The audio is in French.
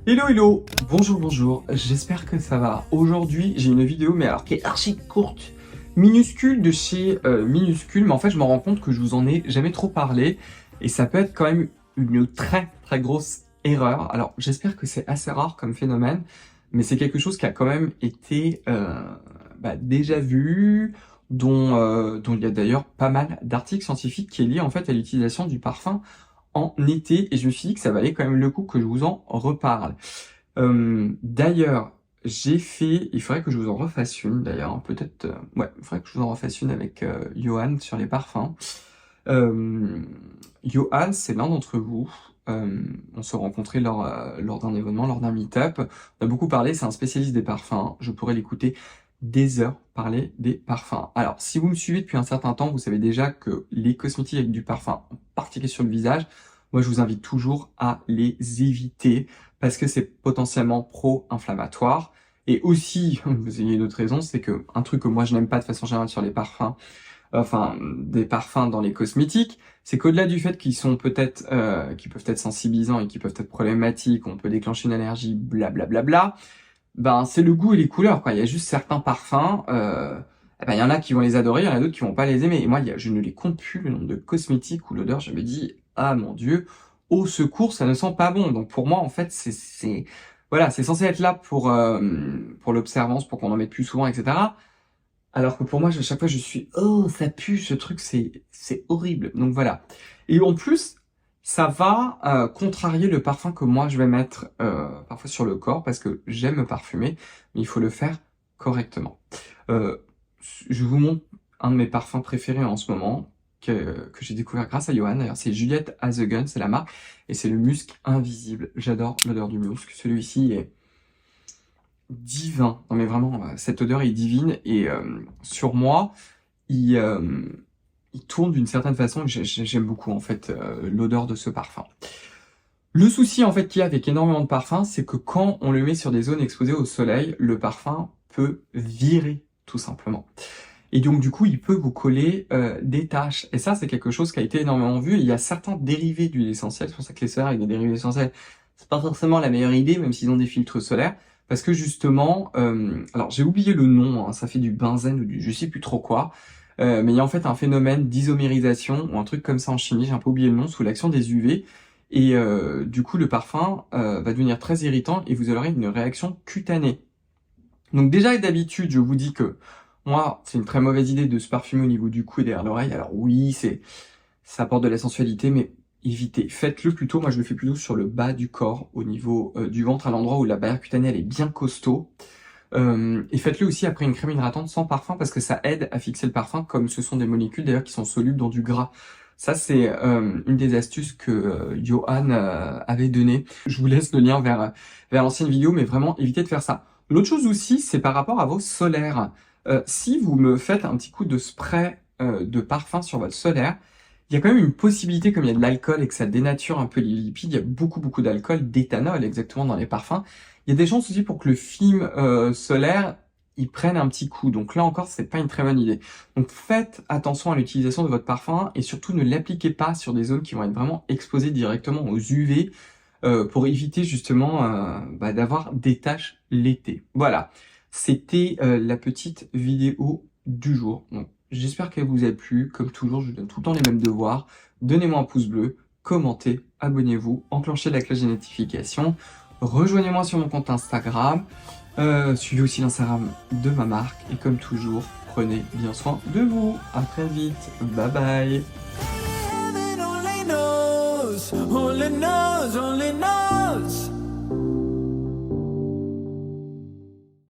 Hello hello, bonjour, j'espère que ça va. Aujourd'hui j'ai une vidéo mais alors qui est archi courte, minuscule de chez minuscule, mais en fait je me rends compte que je vous en ai jamais trop parlé et ça peut être quand même une très grosse erreur. Alors j'espère que c'est assez rare comme phénomène, mais c'est quelque chose qui a quand même été déjà vu, dont il y a d'ailleurs pas mal d'articles scientifiques qui est lié en fait à l'utilisation du parfum en été, et je me suis dit que ça valait quand même le coup que je vous en reparle. D'ailleurs, il faudrait que je vous en refasse une d'ailleurs, hein, peut-être, ouais, il faudrait que je vous en refasse une avec Johan sur les parfums. Johan, c'est l'un d'entre vous. On se rencontrait lors d'un événement, lors d'un meet-up. On a beaucoup parlé, c'est un spécialiste des parfums. Je pourrais l'écouter des heures parler des parfums. Alors, si vous me suivez depuis un certain temps, vous savez déjà que les cosmétiques avec du parfum, en particulier sur le visage, moi je vous invite toujours à les éviter parce que c'est potentiellement pro-inflammatoire. Et aussi, vous ayez une autre raison, c'est que un truc que moi je n'aime pas de façon générale sur les parfums, enfin des parfums dans les cosmétiques, c'est qu'au-delà du fait qu'ils sont peut-être, qui peuvent être sensibilisants et qui peuvent être problématiques, on peut déclencher une allergie, blablabla, ben c'est le goût et les couleurs, quoi. Il y a juste certains parfums, il y en a qui vont les adorer, il y en a d'autres qui vont pas les aimer. Et moi, je ne les compte plus le nombre de cosmétiques où l'odeur, je me dis, ah mon Dieu, au secours, ça ne sent pas bon. Donc pour moi, en fait, voilà, c'est censé être là pour l'observance, pour qu'on en mette plus souvent, etc. Alors que pour moi, à chaque fois, je suis, oh, ça pue, ce truc, c'est horrible. Donc voilà. Et en plus, ça va contrarier le parfum que moi je vais mettre parfois sur le corps parce que j'aime me parfumer, mais il faut le faire correctement. Euh, je vous montre un de mes parfums préférés en ce moment que j'ai découvert grâce à Johan. D'ailleurs, c'est Juliette Has a Gun, c'est la marque, et c'est le musc invisible. J'adore l'odeur du musc. Celui-ci est divin. Non mais vraiment, cette odeur est divine et sur moi, il, euh, il tourne d'une certaine façon et j'aime beaucoup en fait l'odeur de ce parfum. Le souci en fait qu'il y a avec énormément de parfums, c'est que quand on le met sur des zones exposées au soleil, le parfum peut virer tout simplement. Et donc du coup, il peut vous coller des taches. Et ça, c'est quelque chose qui a été énormément vu. Il y a certains dérivés d'huile essentielle, c'est pour ça que les solaires avec des dérivés essentiels, c'est pas forcément la meilleure idée, même s'ils ont des filtres solaires. Parce que justement, alors j'ai oublié le nom, hein, ça fait du benzène ou du je sais plus trop quoi, mais il y a en fait un phénomène d'isomérisation ou un truc comme ça en chimie, j'ai un peu oublié le nom, sous l'action des UV, et du coup le parfum va devenir très irritant et vous aurez une réaction cutanée. Donc déjà d'habitude, je vous dis que moi, c'est une très mauvaise idée de se parfumer au niveau du cou et derrière l'oreille. Alors oui, ça apporte de la sensualité, mais évitez. Faites-le plutôt, moi je le fais plutôt sur le bas du corps, au niveau du ventre, à l'endroit où la barrière cutanée elle est bien costaud. Et faites-le aussi après une crème hydratante sans parfum parce que ça aide à fixer le parfum, comme ce sont des molécules d'ailleurs qui sont solubles dans du gras. Ça, c'est une des astuces que Johan avait donné. Je vous laisse le lien vers l'ancienne vidéo, mais vraiment, évitez de faire ça. L'autre chose aussi, c'est par rapport à vos solaires. Si vous me faites un petit coup de spray de parfum sur votre solaire, il y a quand même une possibilité, comme il y a de l'alcool et que ça dénature un peu les lipides, il y a beaucoup d'alcool, d'éthanol exactement dans les parfums. Il y a des chances aussi pour que le film solaire il prenne un petit coup. Donc là encore, c'est pas une très bonne idée. Donc faites attention à l'utilisation de votre parfum et surtout ne l'appliquez pas sur des zones qui vont être vraiment exposées directement aux UV pour éviter justement d'avoir des taches l'été. Voilà, c'était la petite vidéo du jour. Donc j'espère qu'elle vous a plu. Comme toujours, je vous donne tout le temps les mêmes devoirs. Donnez-moi un pouce bleu, commentez, abonnez-vous, enclenchez la cloche des notifications. Rejoignez-moi sur mon compte Instagram, suivez aussi l'Instagram de ma marque et comme toujours, prenez bien soin de vous. À très vite, bye bye. Heaven only knows, only knows, only knows.